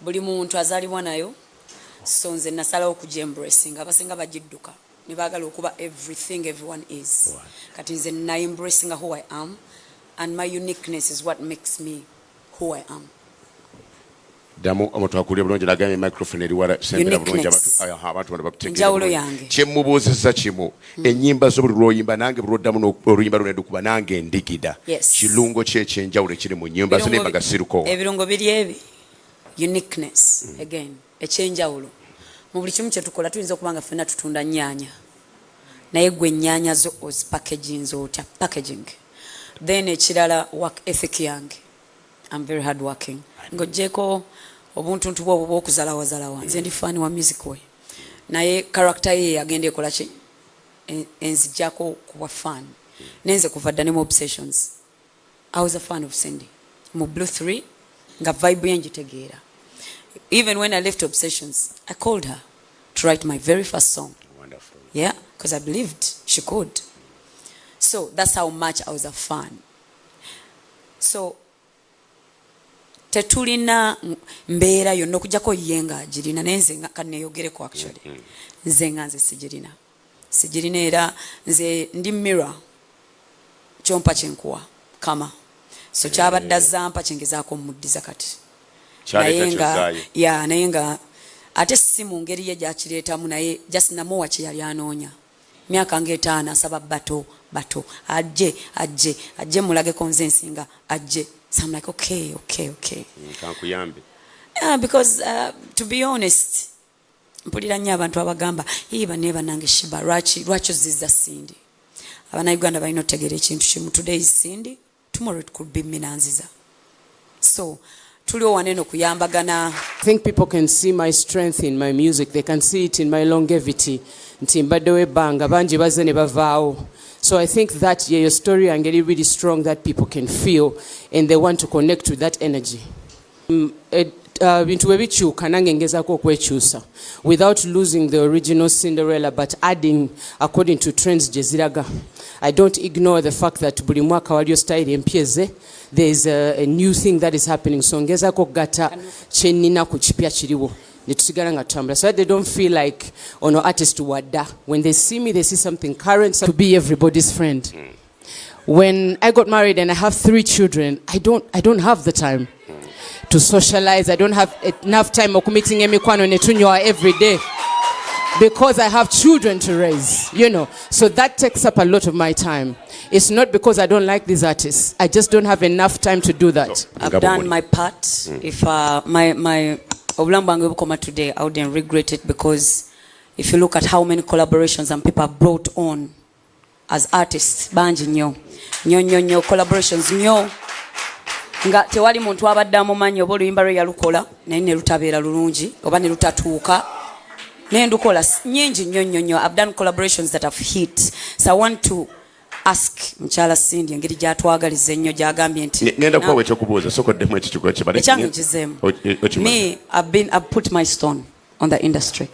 buli muntu azalibwa nayo so nze nasalawo okugye-embracing abasinga bagidduka ne baagala okuba everything everyone is kati nze na-embracing who I am and my uniqueness is what makes me who I am. Damu amutwakulira bulungi nagambye microphone eri wala sembera bulungi abantu bano bakutegeera kyemubuuzizza kimu ennyimba zo buli lwoyimba nange buli lwoddamu oluyimba lunedukuba nange ndigida kirungo ki ekyenjawulo ekiri mu nnyimba zo nemba gasiruko ebirungo biri ebi uniqueness again ekyenjawulo mu buli kimu kyetukola tuyinza okuba nga ffenna tutunda nnyaanya naye gwe ennyaanya zo ozipackaging otya packaging then ekirala work ethic yange I'm very hard working ng'oggyeko obuntuntu bwobwo bw'okuzalawazalawa nze ndi faani wa music we naye character ye agenda ekola ki enzijjako kuba fan nenze kuva dda ne mu obsessions I was a fan of Cindy mu Blue 3 nga vibe ye ngitegeera even when I left obsessions I called her to write my very first song. Wonderful. Yeah, because I believed she could. So that's how much I was a fan. So tetulina mbeera yonna okujjako yenga girina nenze kaneyogereko actually nze nga nze sigirina era nze ndi mirror kyompa kyenkuwa kama so kyabadde zampa kyengezaako muddiza kati naye nga ate si mu ngeri ye gyakireetamu naye just namuwa kye yali anoonya myaka ng'etaano asaba bato ajje mulageko nze nsinga ajje. So I'm like, okay. Because to be honest, mpulira nnyo abantu abagamba bane nange Sheebah lwaki ozizza Cindy. Abannayuganda balina otegeera ekintu kimu. Today is Cindy, tomorrow it could be Minanziza. So tulio waneno kuyambagana. I think people can see my strength in my music. They can see it in my longevity. Nti mbadde webanga bangi bazze ne bavaawo. So I think that your story and get it really strong that people can feel and they want to connect with that energy. Bintu webikyuka nange ngezaako okwekyusa without losing the original Cinderella but adding according to trends gye ziraga. I don't ignore the fact that buli mwaka waliyo style empyeze. There is a new thing that is happening. So ngezaako okugatta kyenina ku kipya kiriwo. So that they don't feel like artist wada. When they see me, they see something current, to be everybody's friend. When I got married and I have 3 children, I don't have the time to socialize. I don't have enough time of meeting emikwano netunywa every day because I have children to raise, So that takes up a lot of my time. It's not because I don't like these artists. I just don't have enough time to do that. I've done my part. If my today, I wouldn't regret it because if you look at how many collaborations and people have brought on as artists, banji nyo collaborations nyo nga tewali muntu abadde amumanyi oba oluyimba lwe yalukola naye ne lutabeera lulungi oba ne lutatuuka naye ndukola nyingi nnyo. I've done collaborations that have hit. So I want to ask mchala Cindy engeri gyatwagaliza ennyo gyagambye nti ngenda kubawa ekyokubuuza sokoddemu ekyo kibale ekyange kizemu me I've put my stone on the industry.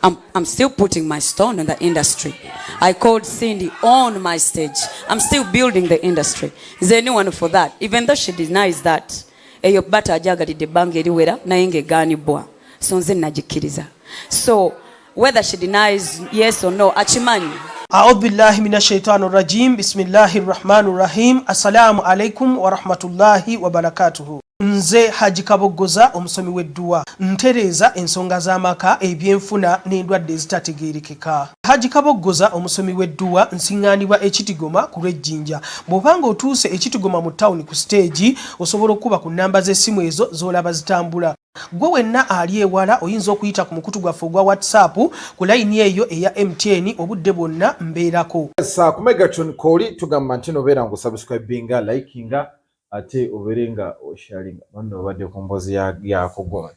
I'm still putting my stone on the industry. I called Cindy on my stage. I'm still building the industry. Is there anyone for that? Even though she denies that eyo bata ajagalidde ebbanga eriwera naye ng'egaanibwa so nze nagikkiriza. So whether she denies yes or no akimanyi. أعوذ بالله من الشيطان الرجيم بسم الله الرحمن الرحيم السلام عليكم ورحمة الله وبركاته. Nze Haji Kabogoza omusomi w'edduwa ntereeza ensonga z'amaka ebyenfuna n'endwadde ezitategeerekeka. Haji Kabogoza omusomi w'edduwa nsiŋŋaanibwa ekitigoma ku lw'ejjinja. Bw'obanga otuuse ekitigoma mu ttawuni ku siteegi osobola okuba ku nnamba z'essimu ezo z'olaba zitambula. Gwe wenna ali ewala oyinza okuyita ku mukutu gwaffe ogwa WhatsApp ku layini eyo eya MTN obudde bwonna mbeerako. Ku Megatron Koli tugamba nti nobeera ng'osubscribinga, likinga ate oberenga osharinga bano obadde ku mbozi yako gwa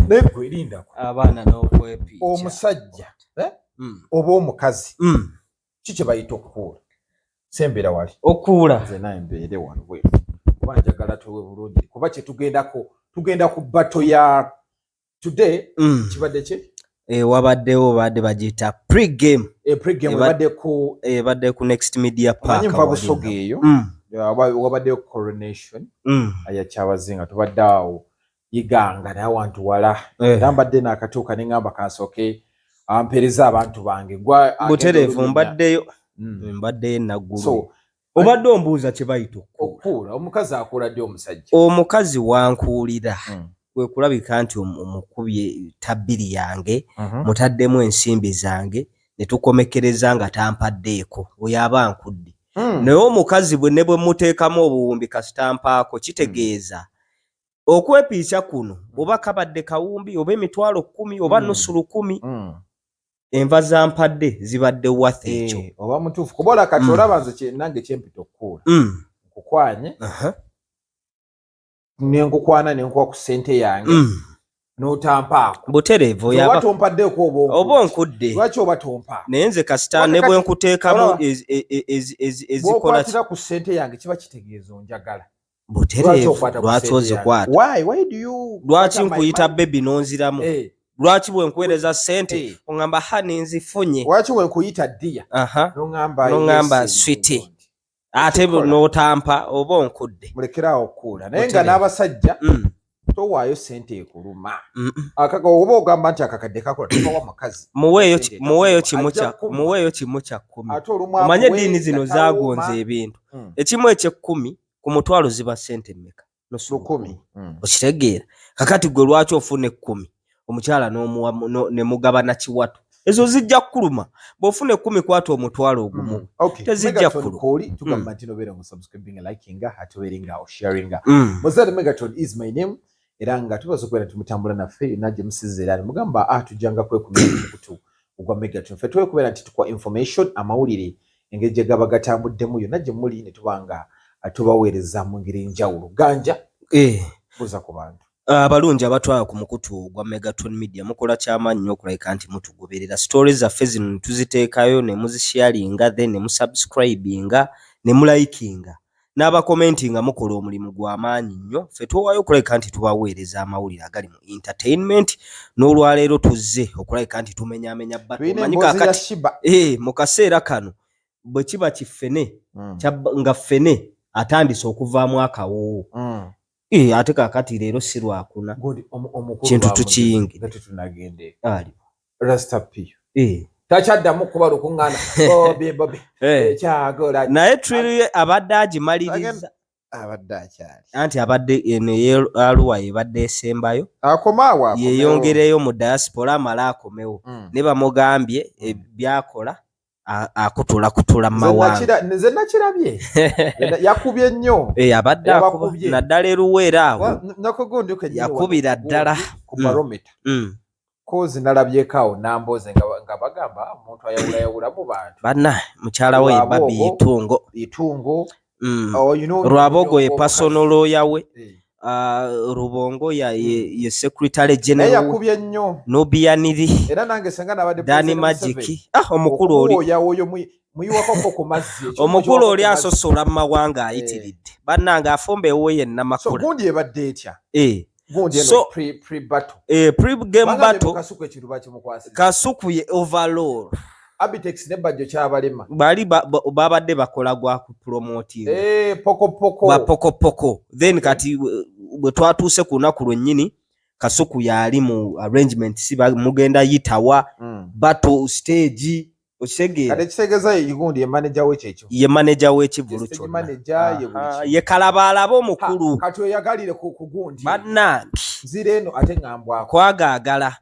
naye kwerinda abaana n'okwepi omusajja oba omukazi kiki bayita okukuula sembera wali okuula nze naye mbeere wano bwe kuba njagala tuwe bulungi kuba kye tugenda ku bato ya today kibadde ki wabaddewo badde bagiyita pre-game badde ku Next Media Park nva busoga eyo wabaddeyo coronation ayakyabazinga tubadde awo iganga naye wantu wala nambadde nakatuuka ne ngamba kansooke ampereza abantu bange butereevu mbaddeyo naggulu obadde ombuuza kye bayita okuula omukazi akuula ddi omusajja omukazi wankuulira kwe kulabika nti omukubye tabbiri yange mutaddemu ensimbi zange ne tukomekereza nga tampaddeeko oyo aba ankudde naye omukazi bwe ne bwe muteekamu obuwumbi kasitampaako kitegeeza okwepiisa kuno oba kabadde kawumbi oba emitwalo 10 oba nusu 10 enva zampadde zibadde worth ekyo oba mutuufu kubola kati olaba nze nange kyempita okukuula nkukwanye nenkukwana nenkuwa ku ssente yange n'otampaako butereevu oba tompaddeeko oba onkudde lwaki oba tompa naye nze kasita ne bwe nkuteekamu ezikola bw'okwatira ku ssente yange kiba kitegeeza onjagala butereevu lwaki ozikwata lwaki nkuyita bebi n'onziramu lwaki bwe nkuweereza ssente oŋŋamba ninzifunye lwaki bwe nkuyita ddiya n'oŋŋamba switi ate n'otampa oba onkudde mulekerawo okukuula naye nga n'abasajja towaayo ssente ekuluma oba ogamba nti akakadde kakola tobawa mukazi muweeyo kimu kya 10 omanye eddiini zino zaagonza ebintu ekimu eky'ekkumi ku mutwalo ziba ssente mmeka nusu 10 okitegeera kakati gwe lwaki ofuna 10 omukyala ne mugabana kiwato ezo zijja kuluma bw'ofuna 10 kwata omutwalo ogumu tezijja kuluma tugamba nti nobeera mu subscribing likinga atubeeringa osharinga Mozart Megaton is my name era nga tubaza okubeera tumutambula naffe najje musize era mugamba tujjanga kwekumira mukutu ogwa Megaton ffe tuwe kubeera nti tukwa information amawulire engeri gye gaba gatambuddemu yonna gye muli ne tubanga tubaweereza mu ngeri enjawulo ganja buza ku bantu abalungi abatwala ku mukutu gwa Megaton Media mukola kyamaanyi nnyo okulabika nti mutugoberera stories zaffe zino tuziteekayo ne muzisharinga then ne musubscribinga ne mulayikinga n'abakomentinga mukola omulimu gw'amaanyi nnyo ffe tuwaayo okulabika nti tubaweereza amawulire agali mu entertainment n'olwaleero tuzze okulabika nti tumenyaamenya mu kaseera kano bwe kiba kiffene nga ffene atandise okuvaamu akawoowo ate kakati leero si lwakuna kintu tukiyingira tunagende takyaddamu kuba lukuŋŋaana kyagola naye trillion abadde agimaliriza abadde akyali anti abadde eno Arua ebadde esembayo akomaawo yeeyongereyo mu diaspora amala akomewo ne bamugambye byakola akutula mawanga nze nakirabye yakubye nnyo abadde naddala eruweera awo yakubira ddala ku barometa kozi nalabyekaawo namboze nga bagamba omuntu ayawulayawula mu bantu banna mukyala we babi itungo Lwabogo ye personal lawyer we Rubongo ye secretary general yakubye nnyo Nobianiri era nange senga nabadde Dani Magic omukulu oli oyo muyiwako ku mazzi omukulu oli asosola mu mawanga ayitiridde bannanga afumba ewe yenna makula so gundi ebadde etya gundi so pre-battle pre-game battle kasuku ekiruba kimukwasisa kasuku ye overall Abitex ne bajjo kyabalema bali babadde bakola gwa ku promoting poko then kati bwe twatuuse ku lunaku lwennyini kasuku yali mu arrangement si mugenda yitawa battle stage okitegeera kati kitegeeza yigundi ye manager w'ekyo ye manager w'ekivulu kyonna ye kalabalaba omukulu kati oyagalire ku gundi bannange nzire eno ate ngambwako kwagaagala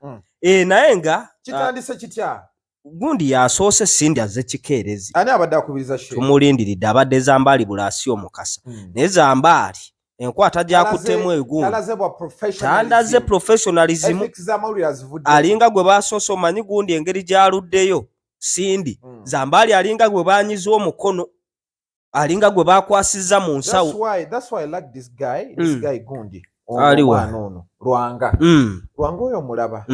naye nga kitandise kitya gundi yasoose sindi azze kikeerezi ani abadde akubiriza she tumulindiridde abadde Zambaali Bulaasi omukasa naye Zambaali enkwata gy'akuttemu egundi tandaze professionalism alinga gwe basoose omanyi gundi engeri gy'aluddeyo sindi Zambaali alinga gwe baanyiza omukono alinga gwe bakwasizza mu nsawo that's why I like this guy gundi aliwa Lwanga oyo mulaba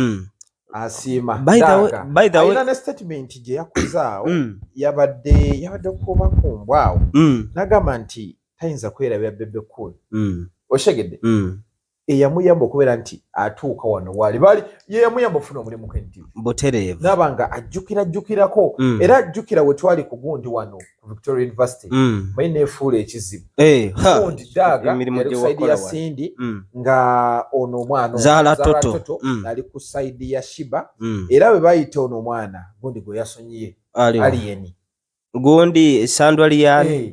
asiima by the way ne statement gye yakuzaawo yabadde kuba kumbwawo nagamba nti tayinza kwerabira bebe cool oshegedde eyamuyamba okubeera nti atuuka wano waali bali ye yamuyamba ofuna omulimu k'NTV butereevu nabanga ajjukirako era ajjukira we twali ku gundi wano ku Victoria University mayi neefuula ekizibu gundi daaga yali ku saidi ya Sindi nga ono omwana Zara Toto ali ku saidi ya Sheebah era bwe bayita ono omwana gundi gwe yasonyiye aliyeni gundi Sandwaliyani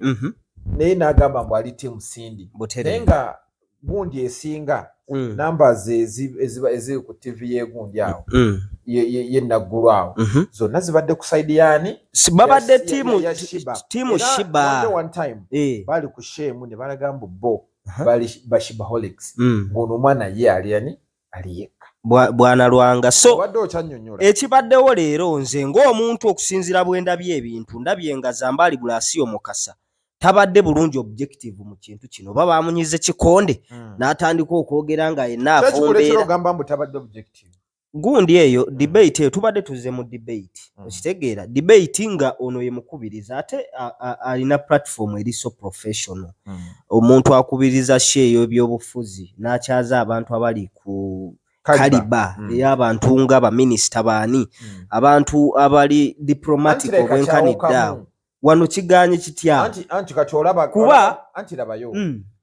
naye n'agamba mbu ali tiimu Sindi naye nga gundi esinga numbers eziri ku TV y'egundi awo ye naggulu awo zonna zibadde ku side yani babadde tiimu Sheebah one time bali ku shemu ne balaga mbu bo bali Sheebaholics ng'ono omwana ye ali yani ali yekka bwana Lwanga so ekibaddewo leero nze ng'omuntu okusinziira bwe ndabye ebintu ndabye nga Zambali Blasio Mukasa tabadde bulungi objective mu kintu kino baba bamunyize kikonde n'atandika okwogera nga yenna afombeera gundi eyo debate eyo tubadde tuze mu debate okitegeera debate nga ono ye mukubiriza ate alina platform eri so professional omuntu akubiriza sheeyo ebyobufuzi n'akyaza abantu abali ku kaliba y'abantu nga baminisita baani abantu abali diplomatic obwenkaniddeawo wano kiganye kitya anti kati olaba kuba anti labayo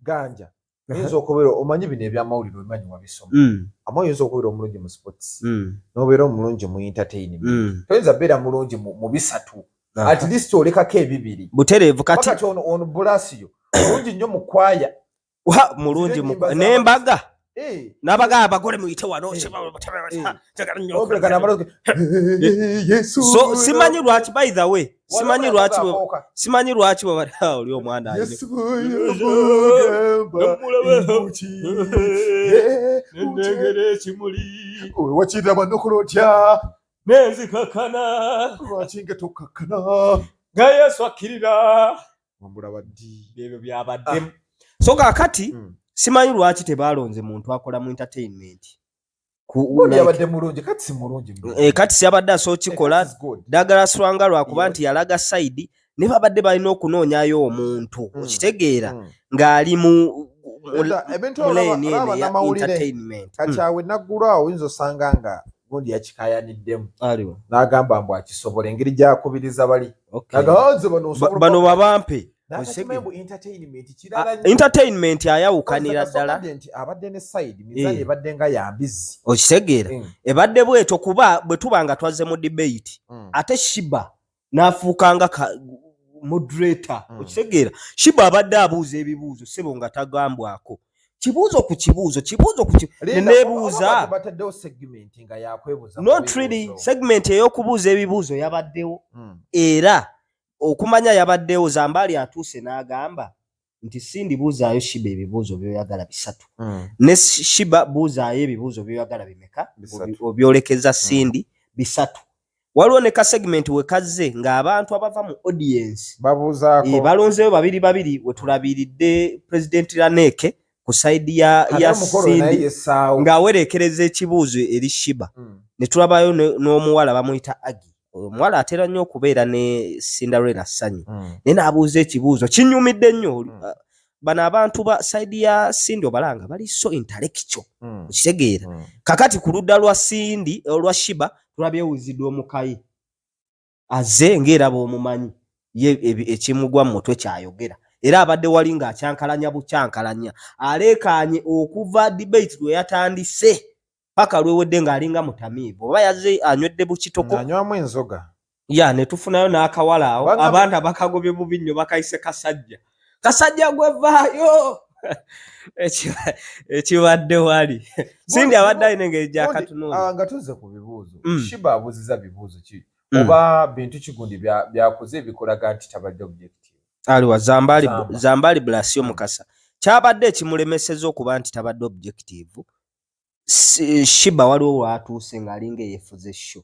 ganja yinza okubeera omanyi bino ebyamawulire omanyi wabisoma amwe yinza okubeera omulungi mu sports n'obeera omulungi mu entertainment toyinza beera mulungi mu bisatu at least olekako ebibiri butereevu kati ono Blasio mulungi nnyo mu kwaya mulungi n'embaga n'abaga abagole muyite wano so simanyi lwaki by the way simanyi lwaki bwe bali oli omwana nendengera ekimuli wakirira banokolo otya nenzikakana lwaki nga tokkakana nga Yesu akkirira wambulaba ddi ebyo byabaddemu so kaakati simanyi lwaki tebalonze muntu akola mu entertainment yabadde mulungi kati si mulungi kati siyabadde asookikola ddagala swanga lwakuba nti yalaga side ne babadde balina okunoonyayo omuntu okitegeera ng'ali mu muleni ya entertainment kati awe naggulu awo oyinza osanga nga gundi yakikayaniddemu n'agamba mbu akisobola engeri gyakubiriza bali bano babampe entertainment ayawukanira ddala abadde ne side mizani ebadde nga yambizi okitegeera ebadde bwetyo kuba bwe tuba nga twaze mu debate ate Sheebah n'afuukanga moderator okitegeera Sheebah abadde abuuza ebibuuzo sebo nga tagambwako kibuuzo ku kibuuzo nebuuza not really segment ey'okubuuza ebibuuzo yabaddewo era okumanya yabaddewo Zambali atuuse n'agamba nti Sindi buuzaayo Sheebah ebibuuzo byoyagala bisatu ne Sheebah buuzaayo ebibuuzo byoyagala bimeka obyolekeza Sindi bisatu waliwo ne ka segment we kazze ng'abantu abava mu audience babuuzaako balonzeyo babiri we tulabiridde President Raneke ku side ya Sindi ng'awerekereza ekibuuzo eri Sheebah ne tulabayo n'omuwala bamuyita Agi omuwala atera nnyo okubeera ne Cinderella Sanyu naye n'abuuza ekibuuzo kinyumidde nnyo bano abantu ba side ya Sindi obalanga bali so intellectual okitegeera kakati ku ludda lwa Sindi olwa Sheebah tulabye wuziddwa omukayi aze ng'era bw'omumanyi ye ekimugwa mu mutwe kyayogera era abadde wali ng'akyankalanya bukyankalanya aleekaanye okuva debate lwe yatandise paka lwewedde ng'alinga mutamiivu oba yaze anywedde bukitoko anywamu enzoga ya ne tufunayo n'akawala awo abantu abakagobye bubi nnyo bakayise kasajja gwevaayo ekibadde wali Sindi abadde alina engeri gyakatunuula nga tuze ku bibuuzo Sheebah abuuziza bibuuzo ki oba bintu kigundi byakoze ebikolaga nti tabadde objective aliwa Zambali Blasio Mukasa kyabadde ekimulemeseza okuba nti tabadde objective Sheebah waliwo watuuse ng'alinga eyefuze show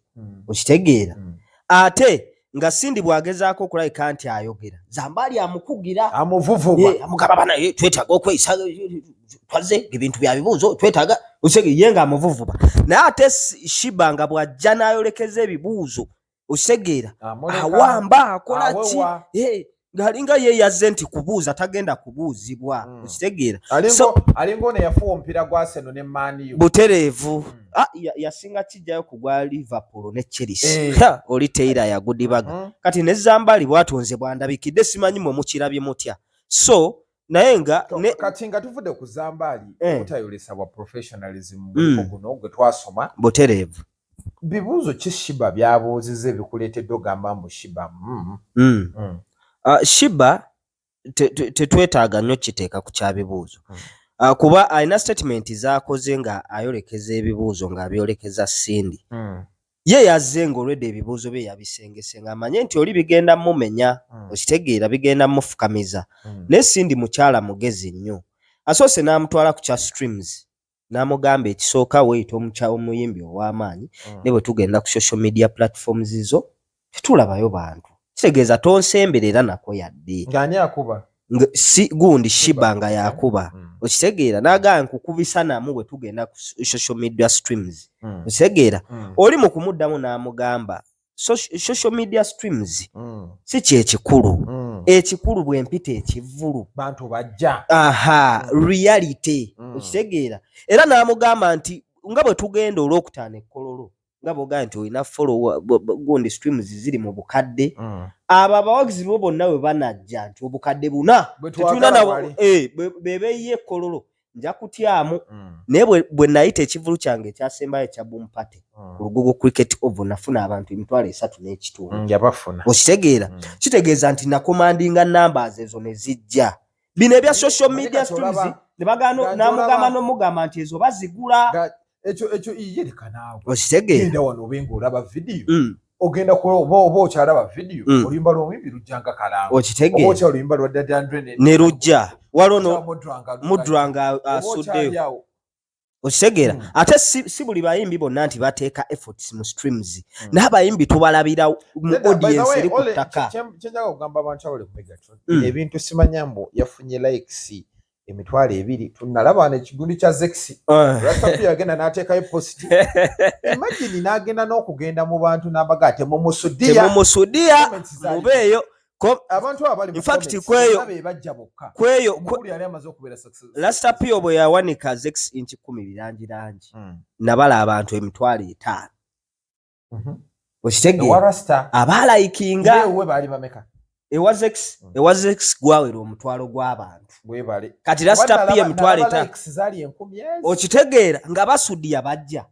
okitegeera ate nga Sindi bwagezaako okulabika nti ayogera Zambali amukugira amuvuvuba amugamba bana twetaaga okweyisa twaze ebintu bya bibuuzo twetaaga okitegeera ye nga amuvuvuba naye ate Sheebah nga bw'ajja n'ayolekeza ebibuuzo okitegeera awamba akola ki galinga ye yazze nti kubuuza tagenda kubuuzibwa okitegeera alingo ne yafuwa omupiira gwa Arsenal ne Man U butereevu yasinga kijjayo ku gwa Liverpool ne Chelsea oli Taylor yagudibaga kati ne Zambali bwatonze bwandabikidde simanyi mwe mukirabye mutya so naye nga kati nga tuvudde ku Zambali obutayolesa bwa professionalism guno gwe twasoma butereevu bibuuzo ki Sheebah byabuuzizza ebikuleetedde ogamba mbu Sheebah Sheebah tetwetaaga nnyo kiteeka ku kyabibuuzo kuba alina statement z'akoze nga ayolekeza ebibuuzo ng'abyolekeza Cindy ye yazze ng'olwedde ebibuuzo bye yabisengese ng'amanye nti oli bigenda mumenya okitegeera bigenda mufukamiza naye Cindy mukyala mugezi nnyo asoose n'amutwala ku kya streams n'amugamba ekisooka weeyita omuyimbi ow'amaanyi ne bwe tugenda ku social media platforms zo tetulabayo bantu kitegeeza tonsemberera nako yadde ng'ani akuba si gundi Sheebah nga yakuba okitegeera n'agamba nkukubisa namu bwe tugenda ku social media streams okitegeera oli mu kumuddamu n'amugamba social media streams si kyekikulu ekikulu bwempita ekivvulu bantu bajja reality okitegeera era n'amugamba nti nga bwe tugenda olwokutaano ekkololo nga bw'ogamba nti olina follow gundi streams ziri mu bukadde abo abawagizi bo bonna bwe banajja nti obukadde buna tetulina nabo bebeeyiye ekkololo nja kutyamu naye bwe nayita ekivulu kyange ekyasembayo ekya Bumpate ku Lugogo Cricket Oval nafuna abantu 3.5 yabafuna okitegeera kitegeeza nti nakomandinga numbers ezo ne zijja bino ebya social media streams ne bagano namugamba n'omugamba nti ezo bazigula ekyo iyereka naawe okitegeera genda wano obenga olaba video ogenda oba okyalaba video oluyimba lw'omuyimbi lujjanga kalamba okitegeera oba okyala oluyimba lwa Daddy Andre ne lujja walono mudranga asuddeyo okitegeera ate si buli bayimbi bonna nti bateeka efforts mu streams n'abayimbi tubalabira mu audience eri ku ttaka kyenjaga okugamba abantu abali ku Megatron ebintu simanyambo yafunye likes 200 tunalaba n'ekigundi kya Zexi Rastapi agenda n'ateekayo post imagine n'agenda n'okugenda mu bantu n'abaga temusudia mubeeyo abantu abali in fact kweyo Rastapi obwe yawanika Zexi inchi 10 birangirangi nabala abantu 5,000 okitegeera abalayikinga we bali bameka ewa Zex gwawera omutwalo gw'abantu bwebale kati Rastapi emitwalo 5 okitegeera nga basudia bajja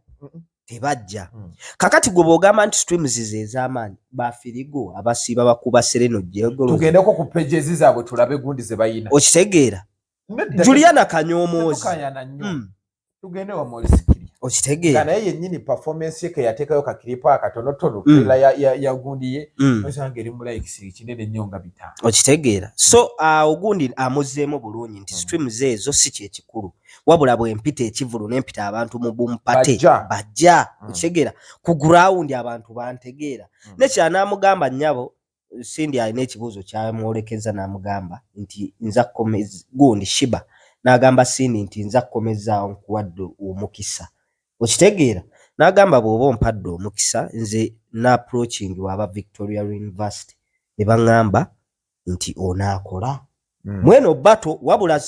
tebajja kakati gwe bw'ogamba nti streams ze ez'amaanyi bafirigo abasiiba bakuba Sereno Jegolo tugendeko ku pages zaabwe tulabe gundi ze bayina okitegeera Juliana Kanyomoozi tugende wa Molisikiri okitegeera naye yennyini performance ye ke yateekayo kakiripa akatonotono trailer ya gundi ye osanga eri mu likes kinene nnyo nga 5 okitegeera so ogundi amuzzeemu bulungi nti streams ezo si kyekikulu wabula bwempita ekivulu n'empita abantu mu Bumpate bajja okitegeera ku ground abantu bantegeera nekyanaamugamba nnyabo Cindy alina ekibuuzo kyamwolekeza n'amugamba nti nza kukomeza gundi Sheebah n'agamba Cindy nti nza kukomezaawo nkuwadde omukisa okitegeera n'agamba bw'oba ompadde omukisa nze n'approaching waba Victoria University ne baŋŋamba nti onaakola mweno bato wabula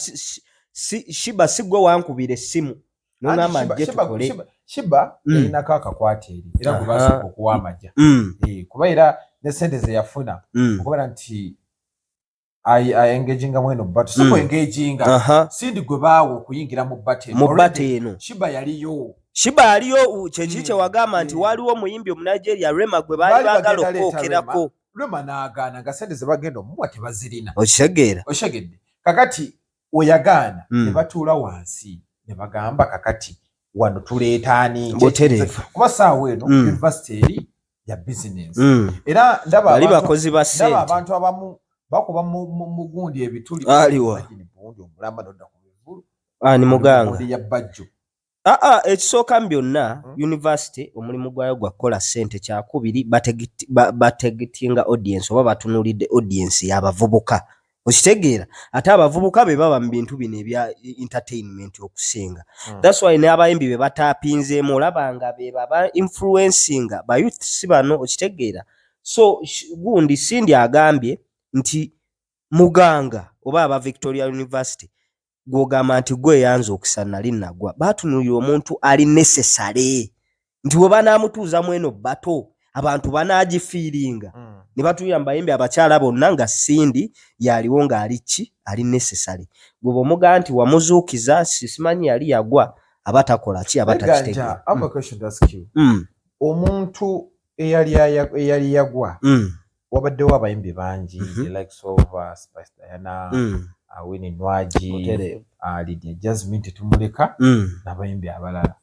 Sheebah si gwe wankubira essimu n'oŋŋamba nje tukole Sheebah yalinako akakwata eri era gwe basooka okuwa amagya kuba era ne sente ze yafuna okubera nti ayengaginga mweno bato si kwengaginga Cindy gwe baawo okuyingira mu bate eno Sheebah yaliyo kyekiri kye wagamba nti waliwo omuyimbi Omunigeria Rema gwe baali baagala okwokerako Rema n'agaana nga sente ze bagenda omuwa tebazirina okitegeera oshegedde kakati oyagaana ne batuula wansi ne bagamba kakati wano tuleetaani kuba saawa eno university eri ya business era ndaba abantu abamu bakuba mu gundi ebituli gundi omulamba nodda ku bivulu ni muganga ya bajjo ekisooka byonna university omulimu gwayo gwakola ssente kyakubiri bategetinga audience oba batunulidde audience y'abavubuka okitegeera ate abavubuka be baba mu bintu bino ebya entertainment okusinga that's why n'abayimbi be batapinzeemu olabanga be baba influencinga bayouth si bano okitegeera so gundi Cindy agambye nti muganga oba aba Victoria University gwogamba nti gwe yanza okusana linnagwa batunulira omuntu ali necessary nti we banaamutuuza mweno bato abantu banaagifiiringa ne batuyamba yimbi abakyala bonna nga Sindi yaliwo ng'ali ki ali necessary gwe bw'omugaa nti wamuzuukiza simanyi yali yagwa abatakola ki abatakitegeera. I have a question to ask you. Omuntu eyali yagwa wabaddewo abayimbi bangi the likes of Spice Diana, Winnie Nwaji, Lydia Jasmine tetumuleka n'abayimbi abalala.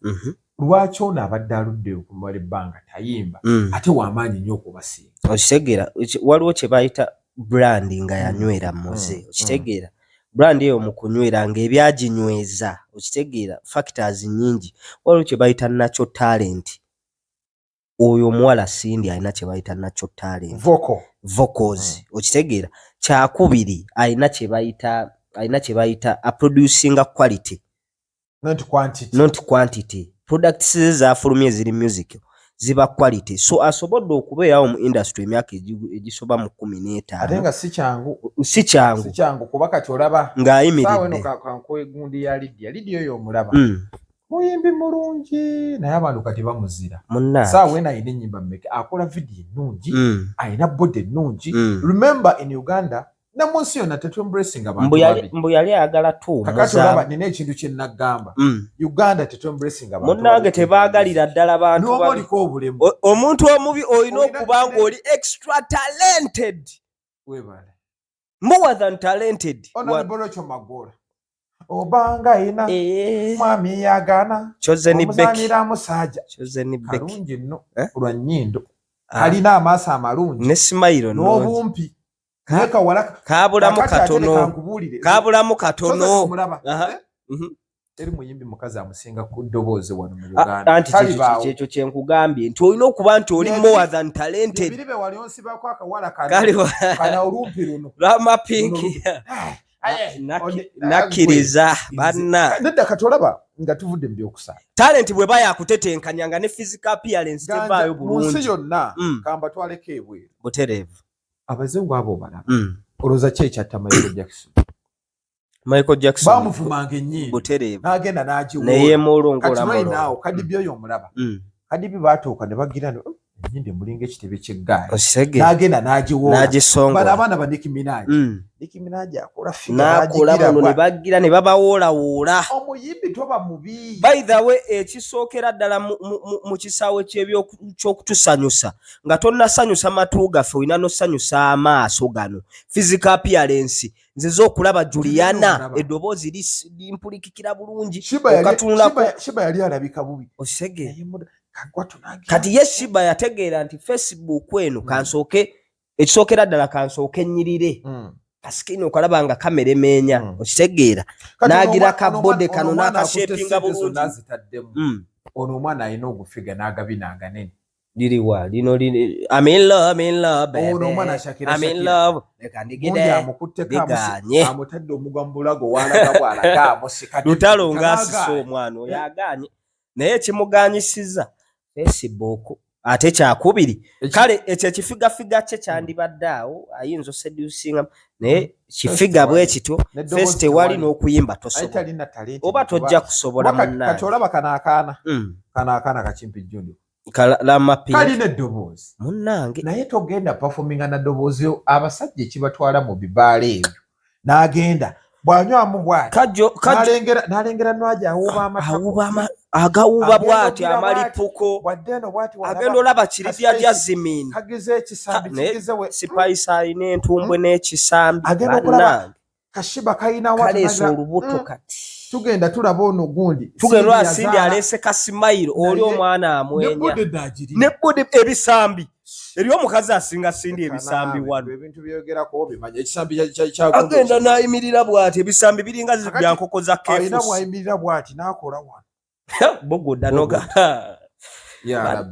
Lwaki ono abadde aludde okumala ebbanga tayimba ate w'amaanyi nnyo okubasinga? Okitegeera waliwo kye bayita brand nga yanywera muze okitegeera brand eyo mu kunywera ng'ebyaginyweza okitegeera factors nnyingi waliwo kye bayita natural talent. Oyo omuwala Sindi alina kye bayita natural talent vocals okitegeera kyakubiri alina kye bayita a producing quality not quantity. Products zafulumye ziri music ziba quality so asobodde okubeerawo mu industry emyaka egisoba mu 15 ate nga si kyangu kuba kati olaba ng'ayimiridde kankoegundi ya Lydia oyo omulaba muyimbi mulungi naye abantu kati bamuzira saawa ena ayina ennyimba mmeka akola vidiyo ennungi ayina body ennungi. Remember in Uganda namunsi yonna tetwembracing abantu babi mbu yali ayagala kakati olaba nina ekintu kye nagamba Uganda tetwembracing abantu munnange tebaagalira ddala bantu n'oba oliko obulemu omuntu omubi olina okuba ng'oli extra talented webale more than talented onabolocho magola obanga ayina mwami yagana omuzanira musajja kalungi nno lwa nnyindo alina amaaso amalungi ne smile n'obumpi kabulamu katono eri muyimbi mukazi amusinga ku ddoboozi wano mu Uganda anti kyekyo kye nkugambye nti olina okuba nti oli more than talented ebiribe wali onsibako akawala kana olumpi luno lwamapinki nakkiriza banna nedda kati olaba nga tuvudde mu byokusala talent bwe bayakutetenkanya nga ne physical appearance tevaayo bulungi mu nsi yonna kamba twaleko ebweru butereevu abazungu abo obalaba olowooza ki ekyatta Michael Jackson bamuvumanga ennyimba butereevu n'agenda n'agiwa naye muolongola mulongo Kadibi oyo omulaba Kadibi baatuuka ne bagira ennyimba emulinga ekitebe ky'eggaali n'agenda n'agiwoola bano abaana ba Nicki Minaj Nicki Minaj akola n'akola bano ne bagira ne babawoolawoola omuyimbi toba mubi by the way ekisookera ddala mu kisaawe ky'okutusanyusa nga tonnasanyusa matu gaffe olina nosanyusa amaaso gano physical appearance nze z'okulaba Juliana eddoboozi limpulikikira bulungi Sheebah yali alabika bubi osege kati ye Sheebah yategeera nti Facebook eno kansooke ekisookera ddala kansooke nnyirire kasikini okalaba nga kamera emeenya okitegeera n'agira kabode kano n'akashepinga bulungi ono omwana alina ogufiga n'agabinanga nene liriwa lino I'm in love baby ono omwana Shakira I'm in love leka ndigide amutadde omugwa mu bulago walaga bwalaga amusika Lutalo ng'asisa omwana oyo aganye naye ekimuganyisiza Facebook ate kyakubiri kale ekyo ekifigafiga kye kyandibadde awo ayinza osedusinga naye kifiga bwe kityo first wali n'okuyimba tosobola oba tojja kusobola munnaye kati olaba kanaakaana kakimpi jjundo kalina eddoboozi munnange naye togenda performinga na ddoboozi abasajja ekibatwala mu bibaala ebyo n'agenda bw'anywamu bw'ati n'alengera Nwaji awuuba agawuuba bw'ati amalipuko agenda olaba kiribya lya zimini Spice alina entumbwe n'ekisambi bannange kashiba kalina kaleesa olubuto kati tugenda tulaba ono gundi tugenda Sindi aleese kasimayiro oli omwana amwenya ne bode ebisambi eri omukazi asinga Sindi ebisambi wano ebintu byogerako bimanya ekisambi agenda n'ayimirira bw'ati ebisambi biringa bya nkoko za kefusi alina bw'ayimirira bw'ati n'akola wano bogoda noga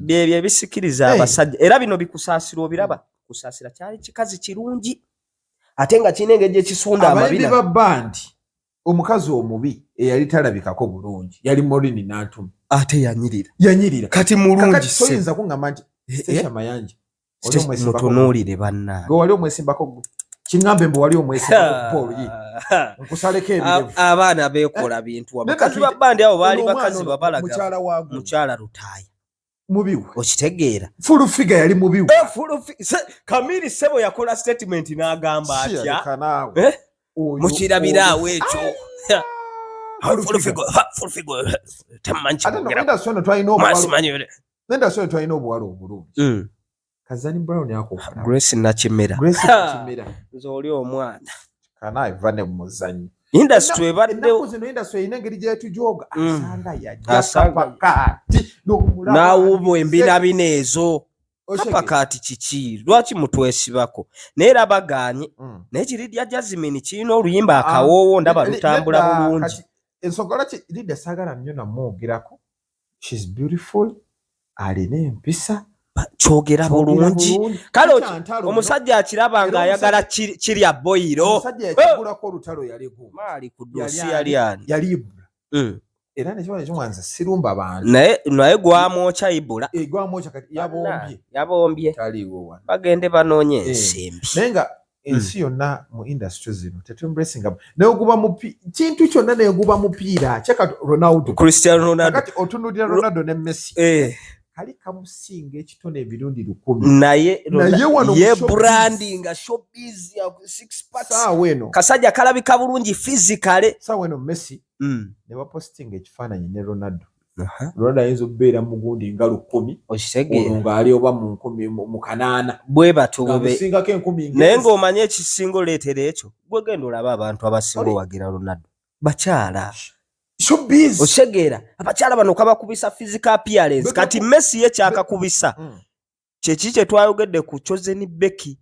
byebyo ebisikiriza abasajja era bino bikusaasira obiraba kusaasira kyali kikazi kirungi ate nga kirina engeri gyekisunda amabina abayimbi ba bandi omukazi omubi eyali talabikako bulungi yali Morini n'atuma ate yanyirira kati mulungi soyinza kuŋŋamba nti Sesha Mayanja mutunuulire bannange gwe wali omwesimbako kingambe mbo wali omwesa Paul yi nkusaleko ebirevu abaana bekola bintu abakazi babandi abo bali bakazi babalaga mukyala Lutaaya mubiwe okitegeera full figure yali mubiwe Kamili Sebo yakola statement n'agamba atya mukirabira awo ekyo full figure tamanchi nenda sono twalina obuwala obulungi Kazani Brown yako Grace Nakimera nzoli omwana kana ivane muzanyi industry badde industry inengeri je tujoga asanga ya pakati na ubo embina binezo pakati chichi lwachi mutwesibako nera baganye nekiridi ya Jasmine kino oluyimba akawowo ndaba lutambula bulungi ensogola ki lida sagala nnyo namwogirako she's beautiful aline empisa chogera bulungi kale omusajja akiraba nga ayagala kirya boyiro omusajja yakigula ko Olutalo yali guma mali ku dosi yali ani yali era ne chwana chwanza sirumba abantu naye gwamwocha ibula gwamwocha kati yabombye taliwo wana bagende banonye ensimbi nenga ensi yonna mu industry zino tetumblessinga naye oguba mu kintu kyonna naye oguba mupiira cheka Ronaldo Cristiano Ronaldo kati otunulira Ronaldo ne Messi kali kamusinga ekitone ebirundi 10 naye ye branding showbiz ya 6 packs weno kasajja kalabika bulungi physically weno Messi ne bapostinga ekifaananyi ne Ronaldo Ronaldo ayinza okubeera mu gundi nga 10 okitegeera nga ali oba mu 10 mu 8 bwe batube basingako 10 naye ng'omanye ekisingo leetera ekyo gwe genda olaba abantu abasinga wagira Ronaldo bakyala showbiz oshegera abakyala bano kabakubisa physical appearance kati Messi ye kyakakubisa kye twayogedde ku Chosen Becky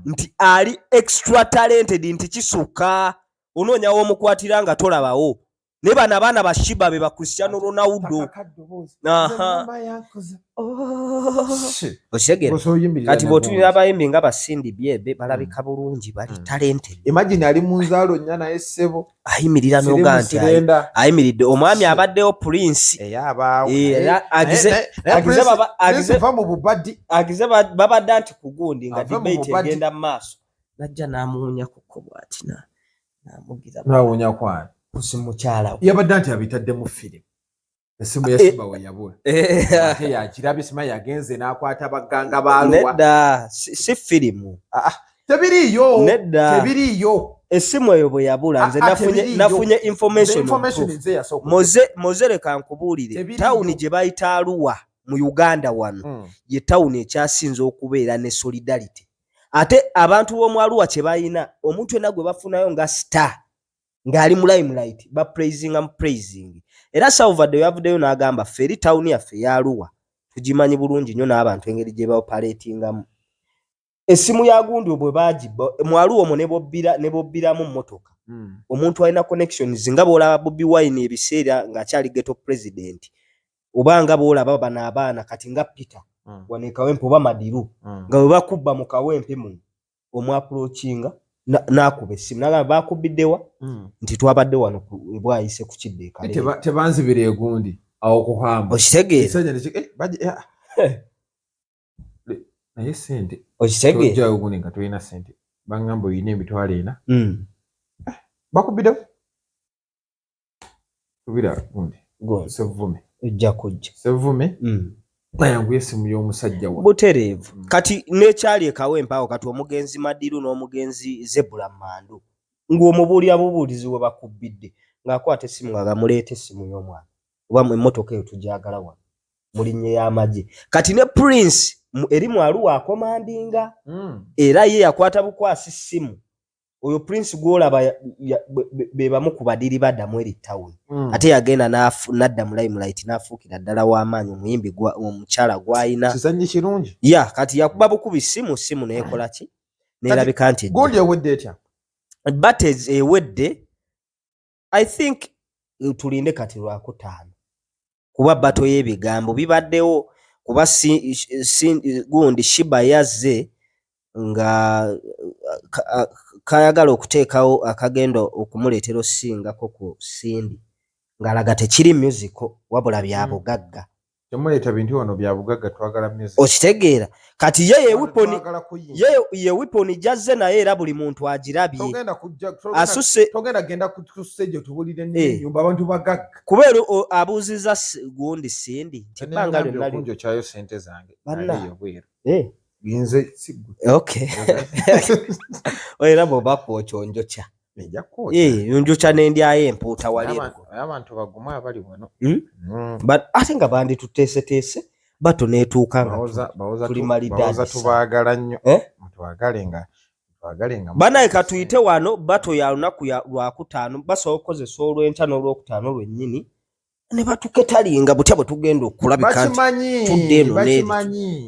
nti ali extra talented nti kisuka onoonya w'omukwatira nga tolabawo ne bana abaana ba Sheebah be ba Cristiano Ronaldo oshegera kati bw'otulira abayimbi nga Basindi Byebe balabika bulungi bali talented imagine ali mu nzaalo nnya naye ssebo ayimirira n'oganti ayimiridde omwami abaddewo Prince agize babadde anti ku gundi nga debate egenda mu maaso najja n'amuwunya ku kkobo ati n'amugira n'awunya kwani kusimukyala yabadde anti abitadde mu firimu esimu ya Sheebah we yabula ate yakirabye sima yagenze n'akwata baganga baalwa nedda si firimu tebiriyo esimu eyo bwe yabula nze nafunye information moze leka nkubuulire tawuni gye bayita Arua mu Uganda wano ye tawuni ekyasinze okubeera ne solidarity ate abantu b'omu Arua kye bayina omuntu yenna gwe bafunayo nga star ng'ali mu limelight praising era Salvador yavuddeyo n'agamba feri tawuni yaffe ya Arua tugimanyi bulungi nnyo n'abantu engeri gye baoperatingamu esimu ya gundi bwe bagiba mu Arua omwo ne bobbiramu mmotoka omuntu alina connections nga bw'olaba Bobi Wine ebiseera ng'akyali ghetto president oba nga bw'olaba bano abaana kati nga Peter wane Kawempe oba Madiru nga bwe bakubba mu Kawempe mu omwaprochinga n'akuba essimu n'agamba baakubiddewa nti twabadde wano bwayise ku kiddeeka tebanzibira egundi awo kuhamba okitegeera naye sente okitegeera ojjawo gundi nga tolina sente bangamba oyina emitwalo 4 bakubiddewo kubira gundi sevume ojja kujja sevume bayanguye essimu y'omusajja wa butereevu kati n'ekyali ekawempa awo kati omugenzi Madiru n'omugenzi Zebula Mandu ng'omubuulira bubuulizi we bakubbidde ng'akwata essimu nga gamuleeta essimu y'omwana oba mu emmotoka eyo tugyagala wano mu linnya y'amagye kati ne Prince eri mu Arua akomandinga era ye yakwata bukwasi ssimu oyo Prince gw'olaba be bamu ku badiri baddamu eri ttawuni ate yagenda n'adda mu limelight n'afuukira ddala w'amaanyi omuyimbi omukyala gw'ayina kizannyi kirungi kati yakuba bukubi ssimu neekola ki neerabika nti gundi ewedde etya but ewedde I think tulinde kati lwakutaano kuba bato y'ebigambo bibaddewo kuba gundi Sheebah yazze nga kayagala okuteekawo akagenda okumuleetera osingako ku Sindi ng'alaga tekiri musical wabula bya bugagga temuleta bintu wano bya bugagga twagala music okitegeera kati ye weapon jazze naye era buli muntu agirabye asuse togenda genda ku stage tubulire n'ennyumba abantu bagagga kubeera abuuziza gundi sindi tibanga lyonna kunjo kyayo sente zange Banna. bweru ginze okay era bwoba kwokyonjokya njokya nendyayo empuuta wali abantu baguma abali wano but ate nga bandituteeseteese bato neetuuka nga tuli maliddaadi tubaagala nnyo twagalenga banaye katuyite wano bato ya lunaku lwakutaano basobola okukozesa olw'enkya n'olwokutaano lwennyini ne batuketalinga butya bwe tugenda okulabika nti tudde eno neeri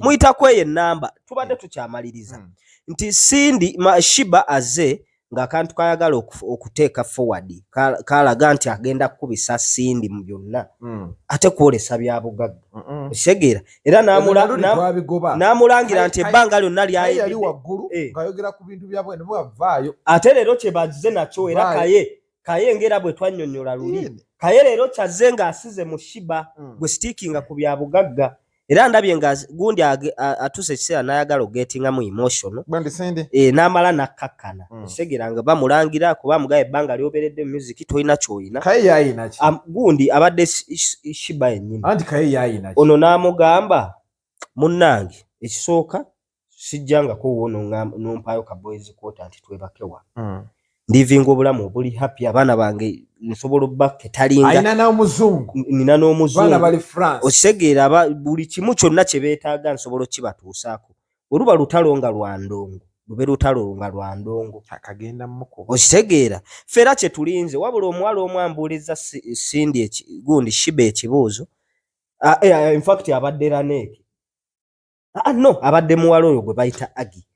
muyitako eyo ennamba tubadde tukyamaliriza nti Sindi Sheebah azze ng'akantu kayagala okuteeka forward kalaga nti agenda kukubisa Sindi mu byonna ate kwolesa bya bugagga okitegeera era n'amulangira nti ebbanga lyonna lyali waggulu ng'ayogera ku bintu byabwe ne bwavaayo ate leero kye bazze nakyo era kaye ngera bwe twannyonnyola luli kaye leero kyazze ng'asize mu Sheebah gwe sitiikinga ku bya bugagga era ndabye nga gundi atuse ekiseera n'ayagala ogetingamu emotional n'amala nakkakkana ekitegeera nga bamulangira kuba mugaye ebbanga lyoberedde mu music tolina kyoyina gundi abadde Sheebah yennyini ono n'amugamba munnange ekisooka sijjangako wo nompaayo ka boys quota nti twebakewa ndivinga obulamu obuli happy abaana bange nsobola obbaketalinga nina n'omuzungu okitegeera buli kimu kyonna kye beetaaga nsobola okibatuusaako oluba lutalo nga lwandongo lube lutalo nga lwandongo okitegeera ffe era kye tulinze wabula omuwala omu ambuuliza Sindi gundi Sheebah ekibuuzo infact abadde Raneeki no abadde muwala oyo gwe bayita Agi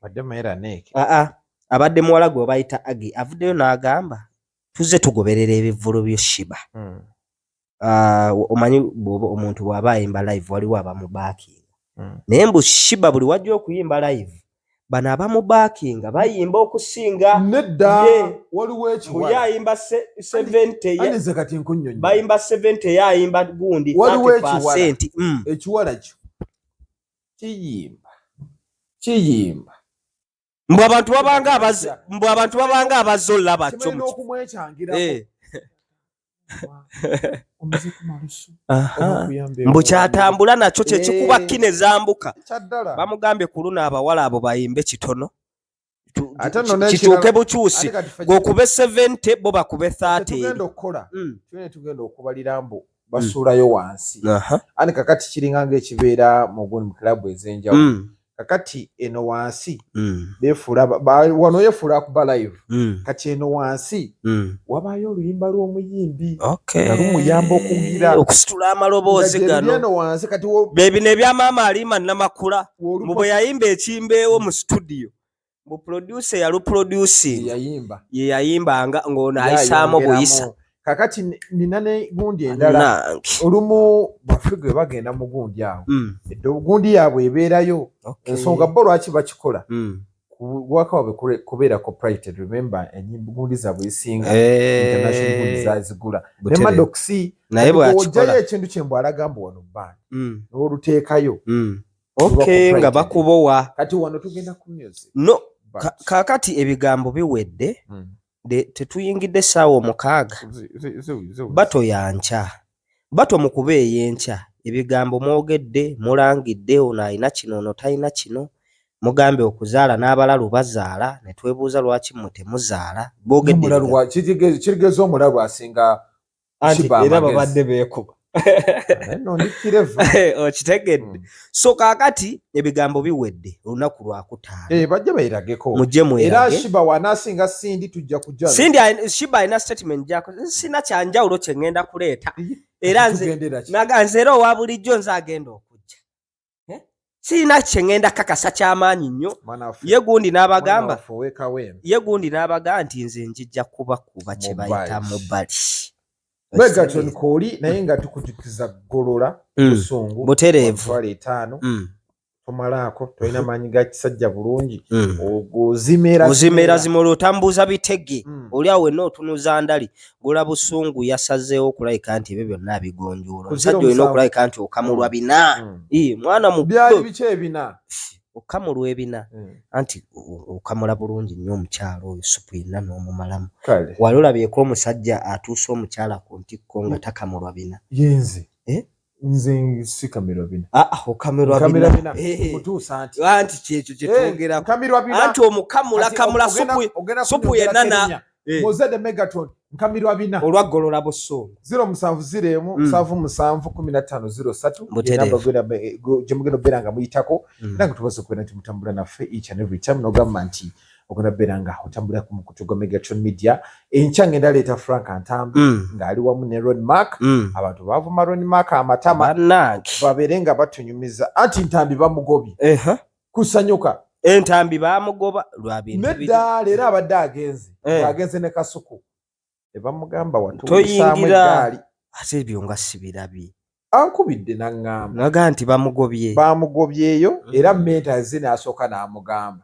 abadde muwala gwe bayita Agi avuddeyo n'agamba tuzze tugoberera ebivvulu byo Sheebah omanyi omuntu bw'aba ayimba live waliwo abamubaakinga naye mbu Sheebah buli wajja okuyimba live bano abamubaakinga bayimba okusinga nedda waliwo ekiwala yayimba 70 bayimba 70 yayimba gundi 30% ekiwala kyo kiyimba mbw abantu babanga abazolla batyo mbu kyatambula nakyo kyekikuba kine zambuka bamugambye ku luno abawala abo bayimbe kitono kituuke bukyusi gweokube 70 bo bakube 30 tugenda okubalira mbu basuulayo wansi ani kakati kiringa ng'ekibeera mu club ez'enjawulo kakati eno wansi befuula wano yefuula akuba live kati eno wansi wabaayo oluyimba lw'omuyimbi nga lumuyamba okugira okusitula amaloboozi gano beebino ebyamaama Alima Namakula mu bwe yayimba ekimbeewo mu studio mu producer yaluproducing ye yayimbanga ng'ono ayisaamu buyisa kakati nina ne gundi endala olumu baffe bagenda mu gundi awo eddo gundi yaabwe ebeerayo ensonga bo lwaki bakikola waka wabe kubeerako private remember enyimba gundi zaabwe esinga international gundi zazigula ne Madoxi naye bw'akikola ekintu kye mbw alagamba wano bandi n'oluteekayo nga bakubowa kati wano tugenda ku music no kakati ebigambo biwedde tetuyingidde essaawa 6 bato yankya bato mukube ey'enkya ebigambo mwogedde mulangidde ono alina kino ono talina kino mugambe okuzaala n'abalalu bazaala ne twebuuza lwaki mmwe temuzaala kirigeza omulalu asinga era babadde beekuba okitegedde so kaakati ebigambo biwedde olunaku lwakutaano bajja bayirageko mujje era Sheebah wanaasinga Sindi tujja kujja Sheebah alina statement gyako sina kyanjawulo kye ŋŋenda kuleeta era nze era owa bulijjo nze agenda okujja sirina kye ŋŋenda kakasa ky'amaanyi nnyo ye gundi n'abagamba nti nze njijja kubakuba kye bayita mubali Megaton kooli naye nga tukujukiza golola busungu butereevu 5 tomalako toina manyi ga kisajja bulungi oguzimera zimolo tambuza bitege oli awe no tunuza ndali gola busungu yasazeewo okulayika nti ebyo byonna abigonjoola omusajja olina okulayika nti okamulwa bina mwana mu byali bice ebina okamulwa ebina anti okamula bulungi nnyo omukyalo oyo supu yenna n'omumalamu wali olabyeko omusajja atuusa omukyala ku ntikko nga takamulwa bina yenze nze sikamirwa bina okamirwa bina mutuusa anti kyekyo kyetwongerako anti omukamula kamula supu yenna na Mozede Megaton nkamirwa bina olwaggolola busungu 0707151503 jemugeno beranga muyitako nange tubaze kubera nti mutambula naffe each and every time nogamba nti ogenda beranga otambula ku mukutu gwa Megaton Media enkyange ndaleeta Frank Antambi ng'ali wamu ne Ron Mark abantu bavuma Ron Mark amatama baberenga batunyumiza anti Ntambi bamugobye kusanyuka entambi bamugoba lwa bintu nedda leero abadde agenze ne Kasuku ebamugamba watuusaamu eggaali ate ebyo nga sibirabye ankubidde naŋŋamba naga nti bamugobyeyo era menta zine asooka n'amugamba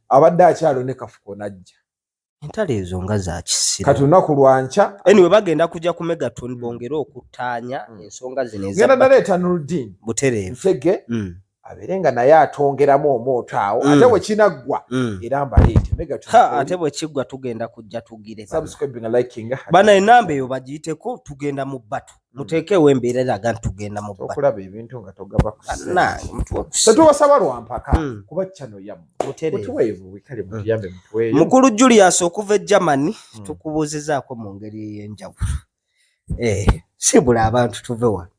abadde akyalo ne Kafuko najja entale ezo nga za kisira kati olunaku lwanca anyway bagenda kujja ku Megaton bongere okuttaanya ensonga zino genda naleeta Nurdin butereevu Ntege aberenga naye atongeramu omwoto awo ate bwe kinaggwa era mbaleete Megaton ate bwe kiggwa tugenda kujja tugire subscribing liking bana enamba eyo bagiyiteko tugenda mu bbatu muteekewo embeera eraga nti tugenda mu bbatu okulaba ebintu nga togaba tetubasaba lwampaka kuba channel yammwe mutuweevu wikale mutuyambe mutuweeyo mukulu Julius okuva e Germany tukubuuzizaako mu ngeri ey'enjawulo sibula abantu tuve wano